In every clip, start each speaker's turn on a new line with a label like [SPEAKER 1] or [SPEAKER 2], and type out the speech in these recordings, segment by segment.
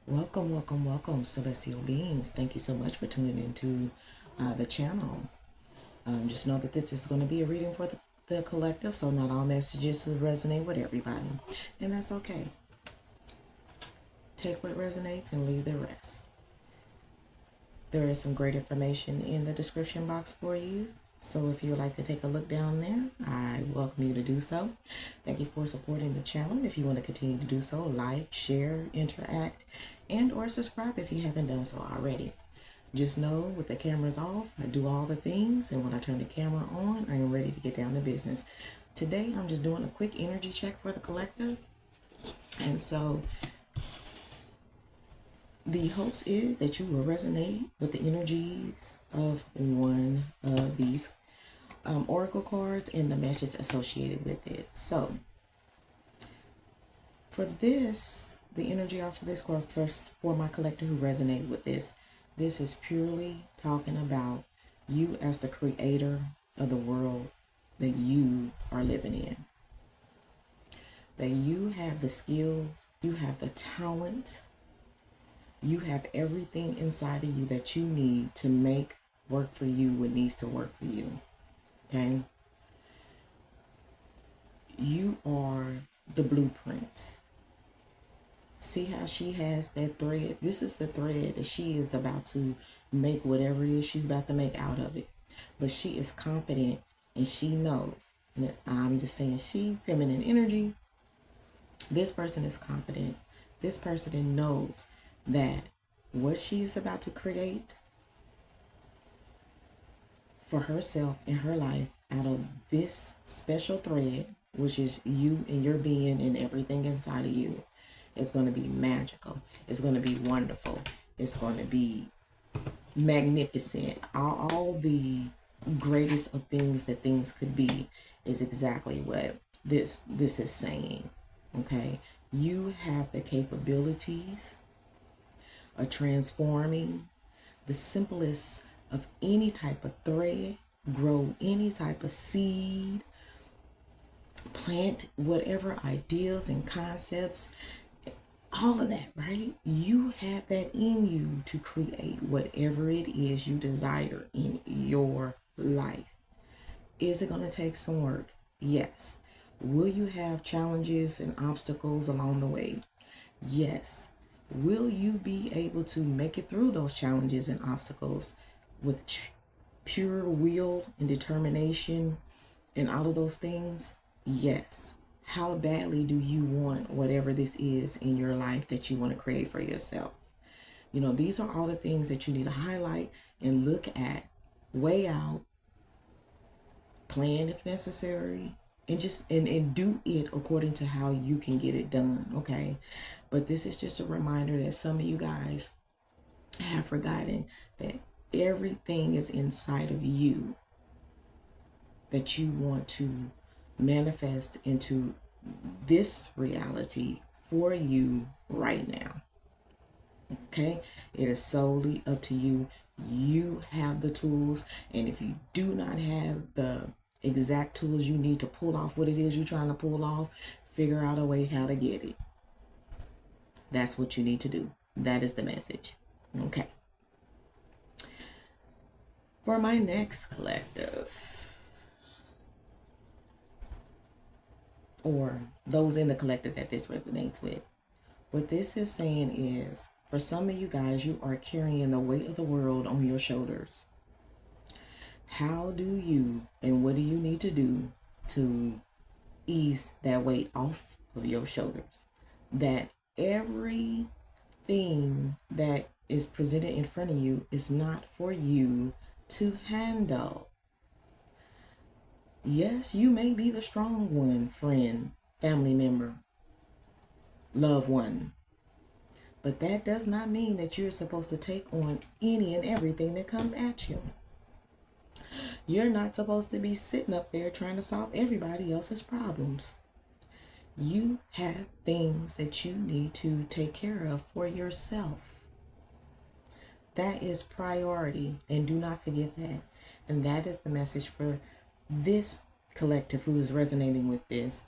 [SPEAKER 1] Welcome, welcome, welcome, celestial beings. Thank you so much for tuning into the channel. Just know that this is going to be a reading for the collective, so not all messages will resonate with everybody, and that's okay. Take what resonates and leave the rest. There is some great information in the description box for you, so if you would like to take a look down there, I welcome you to do so. Thank you for supporting the channel. If you want to continue to do so, like, share, interact, and or subscribe if you haven't done so already. Just know with the cameras off, I do all the things, and when I turn the camera on, I am ready to get down to business. Today, I'm just doing a quick energy check for the collective, and so the hopes is that you will resonate with the energies of one of these oracle cards and the message associated with it. So for this, the energy off of this card first for my collective who resonate with this is purely talking about you as the creator of the world that you are living in. That you have the skills, you have the talent, you have everything inside of you that you need to make work for you what needs to work for you. Okay? You are the blueprint. See how she has that thread? This is the thread that she is about to make whatever it is she's about to make out of it. But she is confident and she knows. And I'm just saying, she, feminine energy, this person is confident. This person knows that what she is about to create for herself in her life out of this special thread, which is you and your being and everything inside of you, is going to be magical. It's going to be wonderful. It's going to be magnificent. All the greatest of things that things could be is exactly what this is saying. Okay, you have the capabilities of transforming the simplest of any type of thread, grow any type of seed, plant whatever ideas and concepts, all of that, right? You have that in you to create whatever it is you desire in your life. Is it going to take some work? Yes. Will you have challenges and obstacles along the way? Yes. Will you be able to make it through those challenges and obstacles with pure will and determination and all of those things? Yes. How badly do you want whatever this is in your life that you want to create for yourself? You know, these are all the things that you need to highlight and look at, weigh out, plan if necessary, and just and do it according to how you can get it done. Okay, but this is just a reminder that some of you guys have forgotten that everything is inside of you that you want to manifest into this reality for you right now. Okay, it is solely up to you. You have the tools, and if you do not have the exact tools you need to pull off what it is you're trying to pull off, figure out a way how to get it. That's what you need to do. That is the message. Okay, for my next collective, or those in the collective that this resonates with, what this is saying is, for some of you guys, you are carrying the weight of the world on your shoulders. How do you and what do you need to do to ease that weight off of your shoulders? That everything that is presented in front of you is not for you to handle. Yes, you may be the strong one, friend, family member, loved one. But that does not mean that you're supposed to take on any and everything that comes at you. You're not supposed to be sitting up there trying to solve everybody else's problems. You have things that you need to take care of for yourself. That is priority, and do not forget that. And that is the message for this collective who is resonating with this.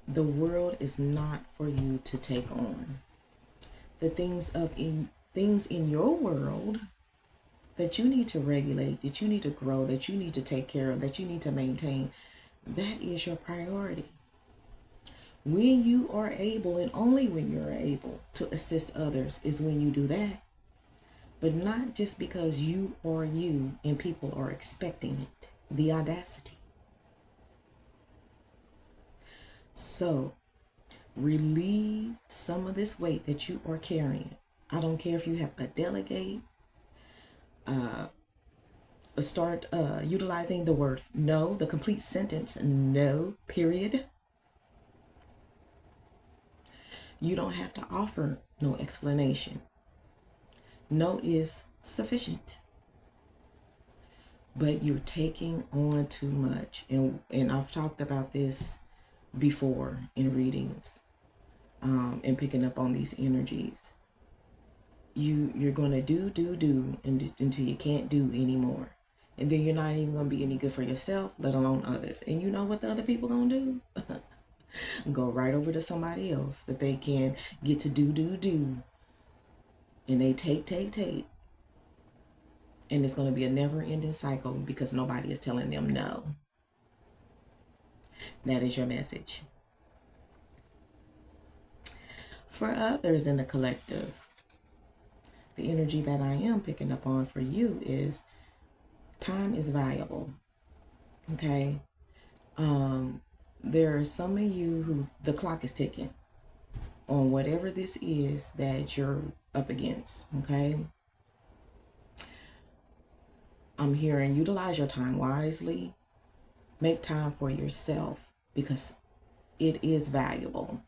[SPEAKER 1] The world is not for you to take on. the things in your world that you need to regulate, that you need to grow, that you need to take care of, that you need to maintain, that is your priority. When you are able, and only when you're able to assist others, is when you do that. But not just because you are you and people are expecting it. The audacity. So, relieve some of this weight that you are carrying. I don't care if you have to delegate, start utilizing the word no, the complete sentence, no, period. You don't have to offer no explanation. No is sufficient. But you're taking on too much. And I've talked about this before in readings, and picking up on these energies. You're going to do until you can't do anymore. And then you're not even going to be any good for yourself, let alone others. And you know what the other people going to do? Go right over to somebody else that they can get to do. And they take. And it's going to be a never-ending cycle because nobody is telling them no. That is your message. For others in the collective, the energy that I am picking up on for you is time is valuable. Okay? There are some of you who the clock is ticking on whatever this is that you're up against. Okay? I'm hearing utilize your time wisely. Make time for yourself because it is valuable.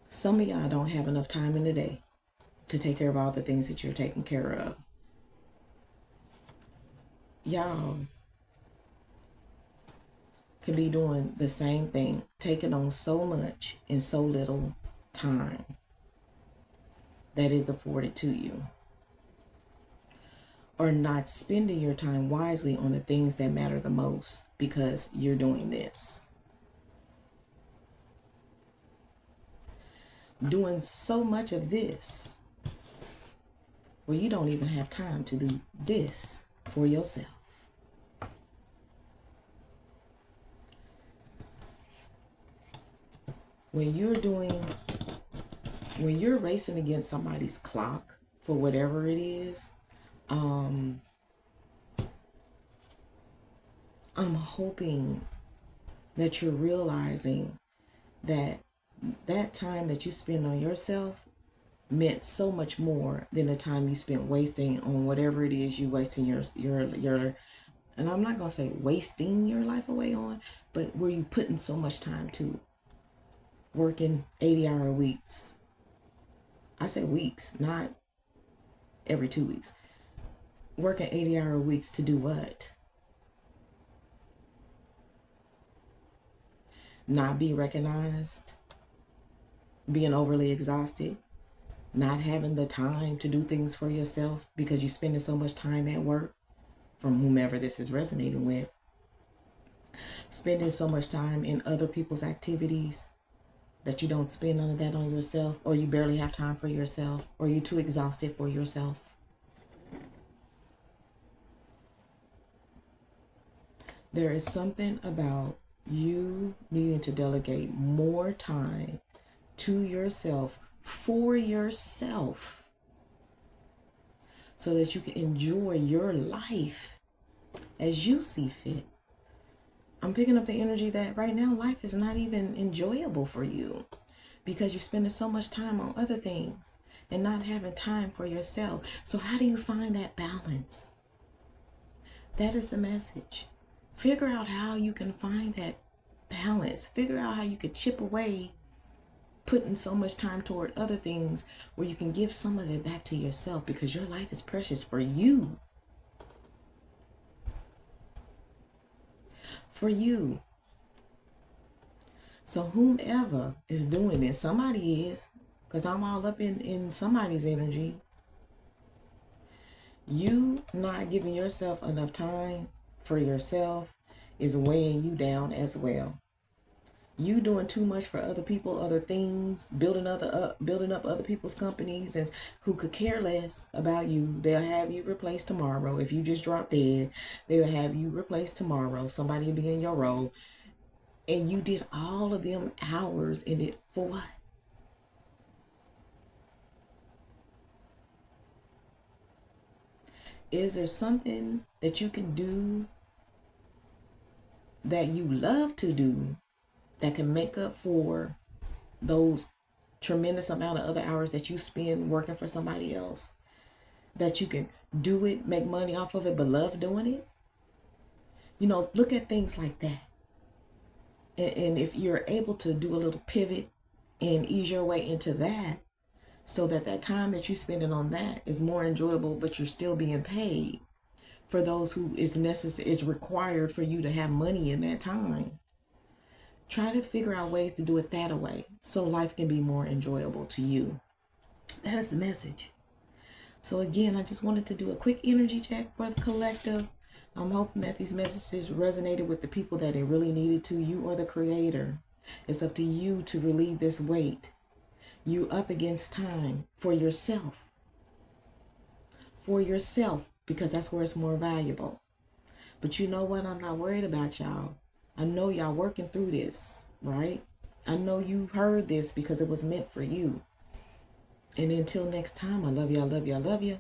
[SPEAKER 1] Some of y'all don't have enough time in the day to take care of all the things that you're taking care of. Y'all could be doing the same thing, taking on so much in so little time that is afforded to you. Or not spending your time wisely on the things that matter the most because you're doing this. Doing so much of this where you don't even have time to do this for yourself. When you're racing against somebody's clock for whatever it is, I'm hoping that you're realizing that time that you spend on yourself meant so much more than the time you spent wasting on whatever it is you wasting your and I'm not gonna say wasting your life away on, but where you putting so much time to working 80-hour weeks. I say weeks, not every 2 weeks. Working 80-hour weeks to do what? Not be recognized, being overly exhausted, not having the time to do things for yourself because you're spending so much time at work, from whomever this is resonating with, spending so much time in other people's activities that you don't spend none of that on yourself, or you barely have time for yourself, or you're too exhausted for yourself. There is something about you needing to delegate more time to yourself, for yourself, so that you can enjoy your life as you see fit. I'm picking up the energy that right now life is not even enjoyable for you because you're spending so much time on other things and not having time for yourself. So how do you find that balance? That is the message. Figure out how you can find that balance. Figure out how you could chip away putting so much time toward other things where you can give some of it back to yourself because your life is precious for you. For you. So whomever is doing this, somebody is, because I'm all up in somebody's energy. You not giving yourself enough time for yourself is weighing you down as well. You doing too much for other people, other things, building up other people's companies, and who could care less about you. They'll have you replaced tomorrow. If you just drop dead, they'll have you replaced tomorrow. Somebody will be in your role. And you did all of them hours in it for what? Is there something that you can do that you love to do that can make up for those tremendous amount of other hours that you spend working for somebody else? That you can do it, make money off of it, but love doing it? You know, look at things like that. And if you're able to do a little pivot and ease your way into that, so that that time that you're spending on that is more enjoyable, but you're still being paid for those who is required for you to have money in that time. Try to figure out ways to do it that way so life can be more enjoyable to you. That is the message. So again, I just wanted to do a quick energy check for the collective. I'm hoping that these messages resonated with the people that it really needed to. You or the creator. It's up to you to relieve this weight. You up against time for yourself. For yourself, because that's where it's more valuable. But you know what? I'm not worried about y'all. I know y'all working through this, right? I know you heard this because it was meant for you. And until next time, I love you, I love you, I love you.